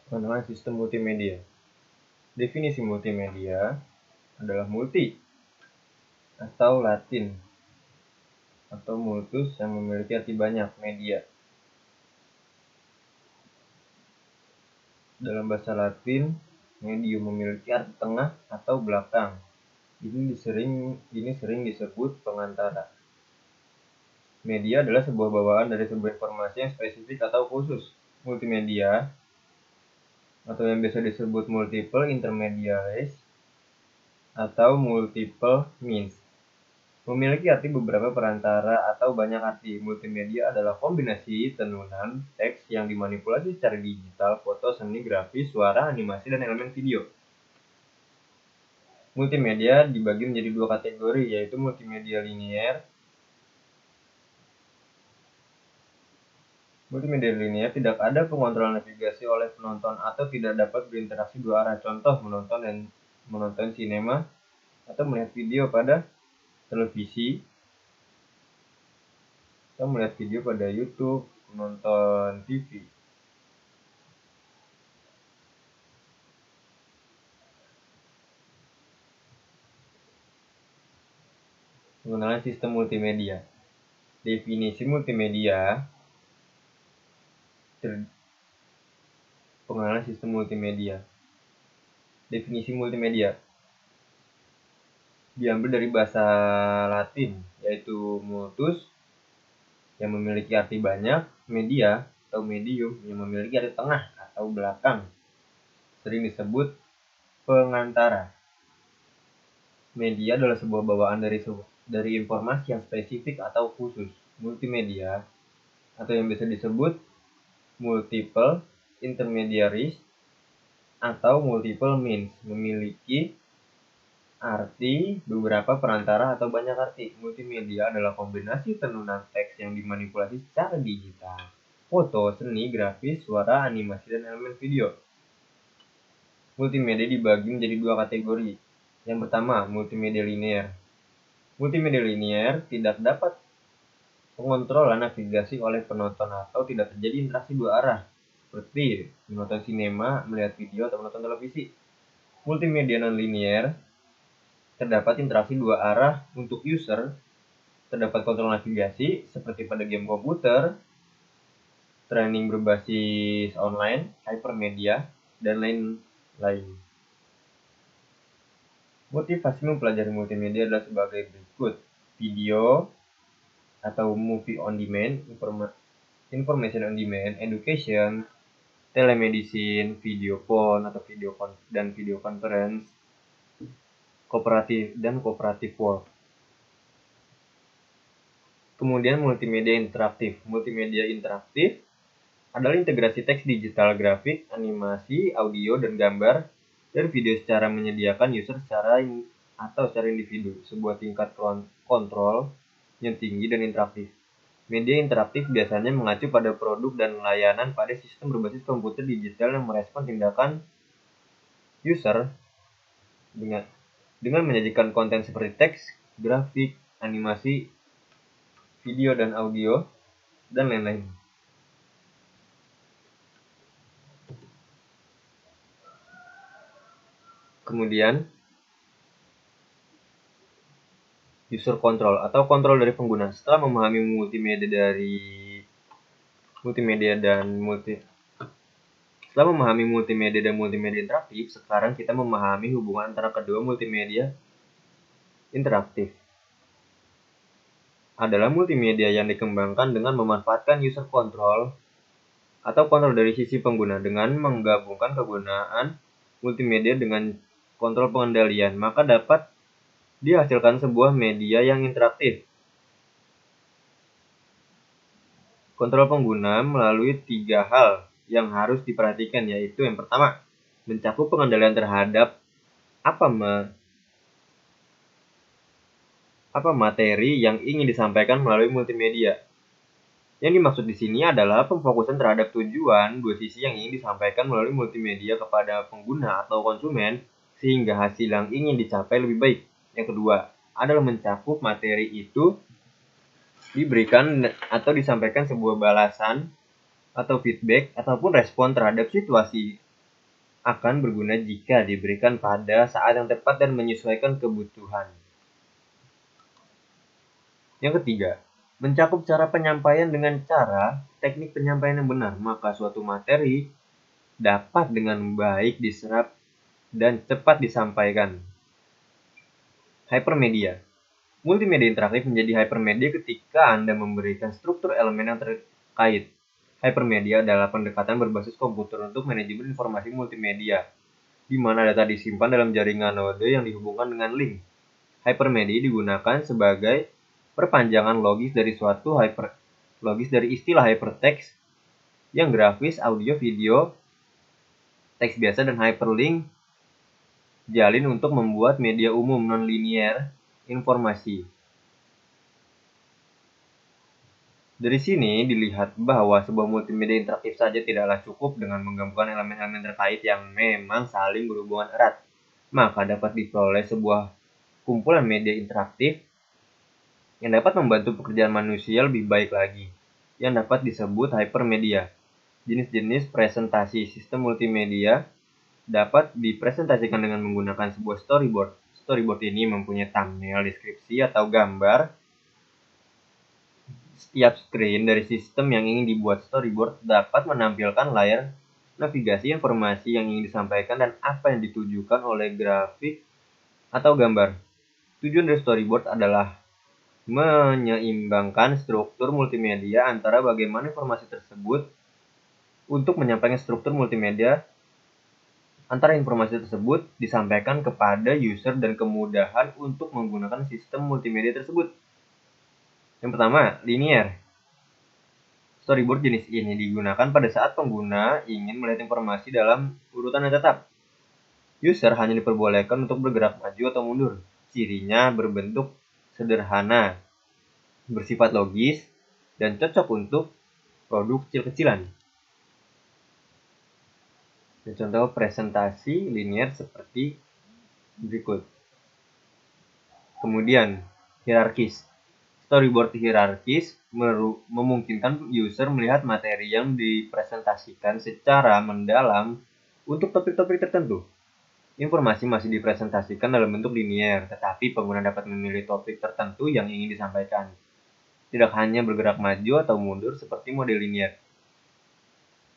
Pengenalan sistem multimedia. Definisi multimedia adalah multi atau Latin atau multus yang memiliki arti banyak, media. Dalam bahasa Latin, medium memiliki arti tengah atau belakang. Ini sering disebut pengantara. Media adalah sebuah bawaan dari sebuah informasi yang spesifik atau khusus. Multimedia atau yang biasa disebut multiple intermediaries atau multiple means memiliki arti beberapa perantara atau banyak arti. Multimedia adalah kombinasi tenunan teks yang dimanipulasi secara digital, foto, seni, grafis, suara, animasi, dan elemen video. Multimedia dibagi menjadi dua kategori, yaitu multimedia linear. Multimedia linear tidak ada pengontrol navigasi oleh penonton atau tidak dapat berinteraksi dua arah. Contoh, menonton sinema atau melihat video pada televisi, atau melihat video pada YouTube, menonton TV. Pengenalan sistem multimedia. Definisi multimedia. Pengenalan sistem multimedia. Definisi multimedia diambil dari bahasa Latin, yaitu multus yang memiliki arti banyak, media atau medium yang memiliki arti tengah atau belakang, sering disebut pengantara. Media adalah sebuah bawaan dari informasi yang spesifik atau khusus. Multimedia atau yang biasa disebut multiple intermediaries atau multiple means memiliki arti beberapa perantara atau banyak arti. Multimedia adalah kombinasi tenunan teks yang dimanipulasi secara digital, foto, seni, grafis, suara, animasi, dan elemen video. Multimedia dibagi menjadi dua kategori. Yang pertama, multimedia linear. Multimedia linear tidak dapat pengontrolan navigasi oleh penonton atau tidak terjadi interaksi dua arah, seperti menonton sinema, melihat video, atau menonton televisi. Multimedia non-linear terdapat interaksi dua arah untuk user, terdapat kontrol navigasi seperti pada game komputer, training berbasis online, hypermedia, dan lain-lain. Motivasi mempelajari multimedia adalah sebagai berikut: video atau movie on demand, information on demand, education, telemedicine, video phone atau video conference, cooperative work. Kemudian multimedia interaktif. Multimedia interaktif adalah integrasi teks digital, grafik, animasi, audio, dan gambar dan video secara menyediakan user secara individu, sebuah tingkat kontrol yang tinggi dan interaktif. Media interaktif biasanya mengacu pada produk dan layanan pada sistem berbasis komputer digital yang merespon tindakan user dengan menyajikan konten seperti teks, grafik, animasi, video dan audio, dan lain-lain. Kemudian, user control atau kontrol dari pengguna. Setelah memahami multimedia dan multimedia interaktif, sekarang kita memahami hubungan antara kedua multimedia interaktif. Adalah multimedia yang dikembangkan dengan memanfaatkan user control atau kontrol dari sisi pengguna. Dengan menggabungkan kegunaan multimedia dengan kontrol pengendalian, maka dapat dihasilkan sebuah media yang interaktif. Kontrol pengguna melalui 3 hal yang harus diperhatikan, yaitu yang pertama, mencakup pengendalian terhadap apa materi yang ingin disampaikan melalui multimedia. Yang dimaksud di sini adalah pemfokusan terhadap tujuan dua sisi yang ingin disampaikan melalui multimedia kepada pengguna atau konsumen, sehingga hasil yang ingin dicapai lebih baik. Yang kedua adalah mencakup materi itu diberikan atau disampaikan sebuah balasan atau feedback ataupun respon terhadap situasi akan berguna jika diberikan pada saat yang tepat dan menyesuaikan kebutuhan. Yang ketiga, mencakup cara penyampaian dengan cara teknik penyampaian yang benar, maka suatu materi dapat dengan baik diserap dan cepat disampaikan. Hypermedia. Multimedia interaktif menjadi hypermedia ketika Anda memberikan struktur elemen yang terkait. Hypermedia adalah pendekatan berbasis komputer untuk manajemen informasi multimedia, di mana data disimpan dalam jaringan node yang dihubungkan dengan link. Hypermedia digunakan sebagai perpanjangan logis dari istilah hypertext yang grafis, audio, video, teks biasa, dan hyperlink jalin untuk membuat media umum non-linear informasi. Dari sini dilihat bahwa sebuah multimedia interaktif saja tidaklah cukup dengan menggabungkan elemen-elemen terkait yang memang saling berhubungan erat, maka dapat diperoleh sebuah kumpulan media interaktif yang dapat membantu pekerjaan manusia lebih baik lagi, yang dapat disebut hypermedia. Jenis-jenis presentasi sistem multimedia dapat dipresentasikan dengan menggunakan sebuah storyboard. Storyboard ini mempunyai thumbnail, deskripsi, atau gambar. Setiap screen dari sistem yang ingin dibuat storyboard dapat menampilkan layar navigasi informasi yang ingin disampaikan dan apa yang ditujukan oleh grafik atau gambar. Tujuan dari storyboard adalah menyeimbangkan struktur multimedia antara bagaimana informasi tersebut untuk menyampaikan struktur multimedia antara informasi tersebut disampaikan kepada user dan kemudahan untuk menggunakan sistem multimedia tersebut. Yang pertama, linear. Storyboard jenis ini digunakan pada saat pengguna ingin melihat informasi dalam urutan yang tetap. User hanya diperbolehkan untuk bergerak maju atau mundur. Cirinya berbentuk sederhana, bersifat logis, dan cocok untuk produk kecil-kecilan. Contoh presentasi linear seperti berikut. Kemudian, hierarkis. Storyboard hierarkis memungkinkan user melihat materi yang dipresentasikan secara mendalam untuk topik-topik tertentu. Informasi masih dipresentasikan dalam bentuk linear, tetapi pengguna dapat memilih topik tertentu yang ingin disampaikan. Tidak hanya bergerak maju atau mundur seperti model linear.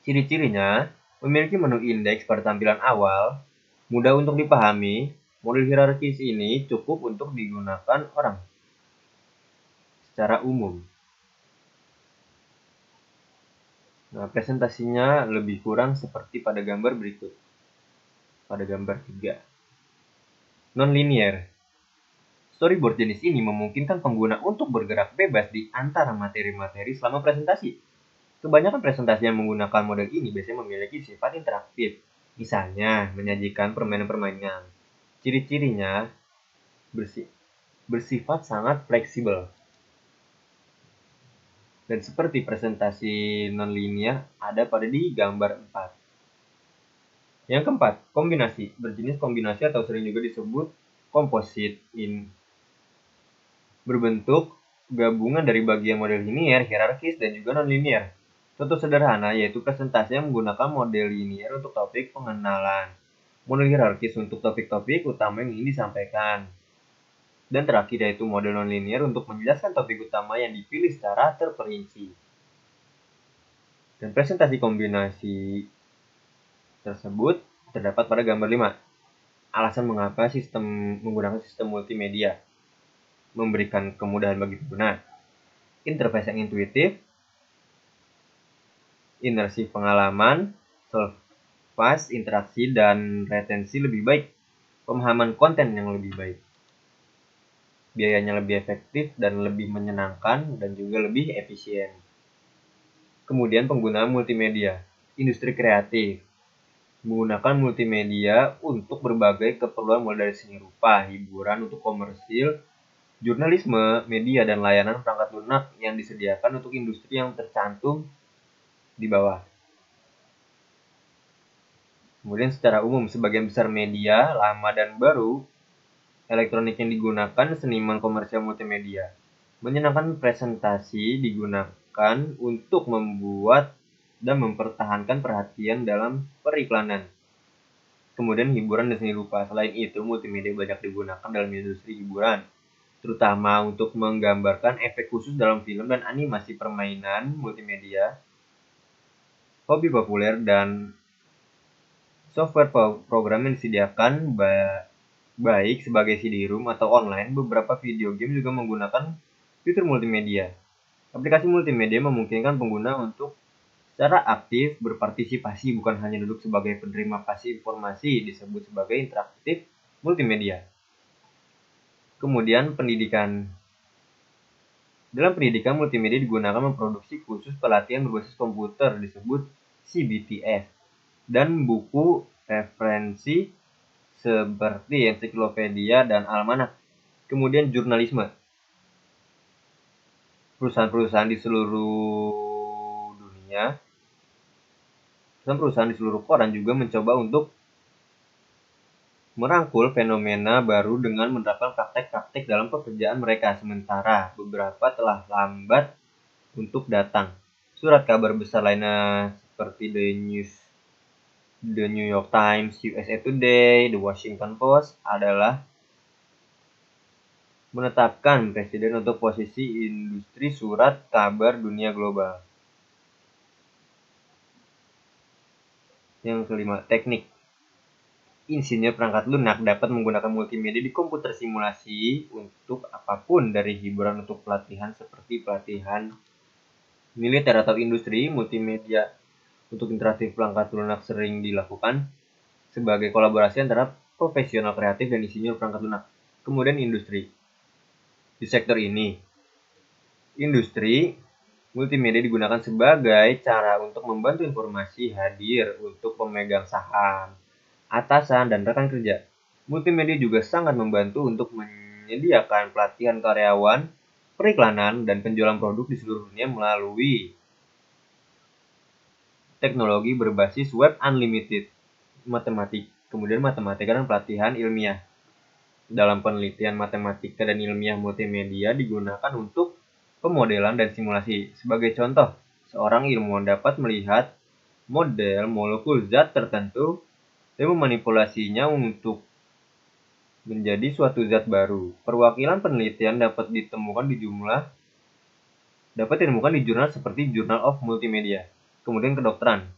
Ciri-cirinya, memiliki menu indeks pada tampilan awal, mudah untuk dipahami. Model hierarkis ini cukup untuk digunakan orang secara umum. Nah, presentasinya lebih kurang seperti pada gambar berikut. Pada gambar 3. Non-linear. Storyboard jenis ini memungkinkan pengguna untuk bergerak bebas di antara materi-materi selama presentasi. Kebanyakan presentasi yang menggunakan model ini biasanya memiliki sifat interaktif. Misalnya, menyajikan permainan-permainan. Ciri-cirinya bersifat sangat fleksibel. Dan seperti presentasi non-linear ada pada di gambar 4. Yang keempat, kombinasi. Berjenis kombinasi atau sering juga disebut komposit berbentuk gabungan dari bagian model linear, hierarkis, dan juga non-linear. Contoh sederhana yaitu presentasi yang menggunakan model linear untuk topik pengenalan, model hierarkis untuk topik-topik utama yang ingin disampaikan, dan terakhir yaitu model non-linear untuk menjelaskan topik utama yang dipilih secara terperinci. Dan presentasi kombinasi tersebut terdapat pada gambar 5. Alasan mengapa menggunakan sistem multimedia memberikan kemudahan bagi pengguna. Interface yang intuitif, inersi pengalaman, solve fast, interaksi dan retensi lebih baik, pemahaman konten yang lebih baik, biayanya lebih efektif dan lebih menyenangkan dan juga lebih efisien. Kemudian penggunaan multimedia, industri kreatif, menggunakan multimedia untuk berbagai keperluan mulai dari seni rupa, hiburan untuk komersil, jurnalisme, media, dan layanan perangkat lunak yang disediakan untuk industri yang tercantum di bawah. Kemudian secara umum, sebagian besar media, lama dan baru, elektronik yang digunakan seniman komersial multimedia. Menyenangkan presentasi digunakan untuk membuat dan mempertahankan perhatian dalam periklanan. Kemudian hiburan dan seni rupa. Selain itu, multimedia banyak digunakan dalam industri hiburan, terutama untuk menggambarkan efek khusus dalam film dan animasi. Permainan multimedia, hobi populer, dan software program yang disediakan baik sebagai CD-ROM atau online. Beberapa video game juga menggunakan fitur multimedia. Aplikasi multimedia memungkinkan pengguna untuk secara aktif berpartisipasi, bukan hanya duduk sebagai penerima pasif informasi, disebut sebagai interaktif multimedia. Kemudian pendidikan. Dalam pendidikan, multimedia digunakan memproduksi kursus pelatihan berbasis komputer, disebut CBTS, dan buku referensi seperti ensiklopedia dan almanak. Kemudian jurnalisme. Perusahaan-perusahaan di seluruh dunia, perusahaan di seluruh koran juga mencoba untuk merangkul fenomena baru dengan menerapkan praktek-praktek dalam pekerjaan mereka, sementara beberapa telah lambat untuk datang. Surat kabar besar lainnya seperti The New York Times, USA Today, The Washington Post adalah menetapkan presiden untuk posisi industri surat kabar dunia global. Yang kelima, teknik. Insinyur perangkat lunak dapat menggunakan multimedia di komputer simulasi untuk apapun, dari hiburan untuk pelatihan seperti pelatihan militer atau industri. Multimedia untuk interaktif perangkat lunak sering dilakukan sebagai kolaborasi antara profesional kreatif dan insinyur perangkat lunak. Kemudian industri. Di sektor ini, industri multimedia digunakan sebagai cara untuk membantu informasi hadir untuk pemegang saham, atasan, dan rekan kerja. Multimedia juga sangat membantu untuk menyediakan pelatihan karyawan, periklanan, dan penjualan produk di seluruh dunia melalui teknologi berbasis web unlimited, kemudian matematika dan pelatihan ilmiah. Dalam penelitian matematika dan ilmiah, multimedia digunakan untuk pemodelan dan simulasi. Sebagai contoh, seorang ilmuwan dapat melihat model molekul zat tertentu dan memanipulasinya untuk menjadi suatu zat baru. Perwakilan penelitian dapat ditemukan di jurnal seperti Journal of Multimedia. Kemudian kedokteran.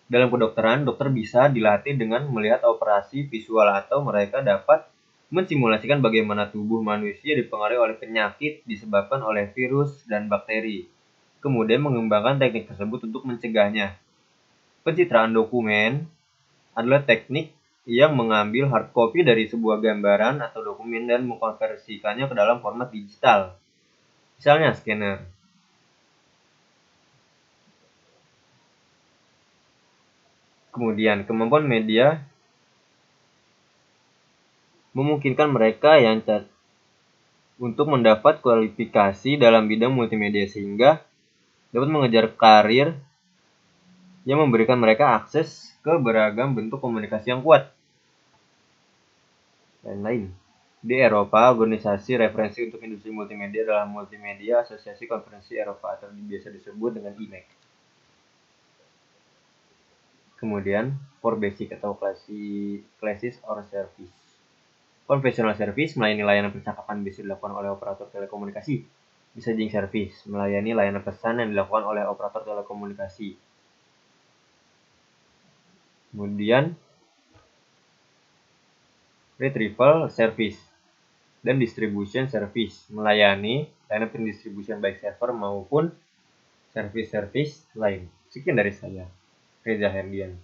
Dalam kedokteran, dokter bisa dilatih dengan melihat operasi visual, atau mereka dapat mensimulasikan bagaimana tubuh manusia dipengaruhi oleh penyakit disebabkan oleh virus dan bakteri, kemudian mengembangkan teknik tersebut untuk mencegahnya. Pencitraan dokumen adalah teknik yang mengambil hard copy dari sebuah gambaran atau dokumen dan mengkonversikannya ke dalam format digital, misalnya scanner. Kemudian, kemampuan media memungkinkan mereka yang untuk mendapat kualifikasi dalam bidang multimedia, sehingga dapat mengejar karir yang memberikan mereka akses ke beragam bentuk komunikasi yang kuat. Lain-lain. Di Eropa, organisasi referensi untuk industri multimedia adalah Multimedia Asosiasi Konferensi Eropa, atau biasa disebut dengan IMEC. Kemudian, for basic atau classes or service. Conventional service melayani layanan percakapan biasa dilakukan oleh operator telekomunikasi. Messaging service melayani layanan pesan yang dilakukan oleh operator telekomunikasi. Kemudian retrieval service dan distribution service melayani layanan pendistribusian baik server maupun service lain. Sekian dari saya, Reza Herdian.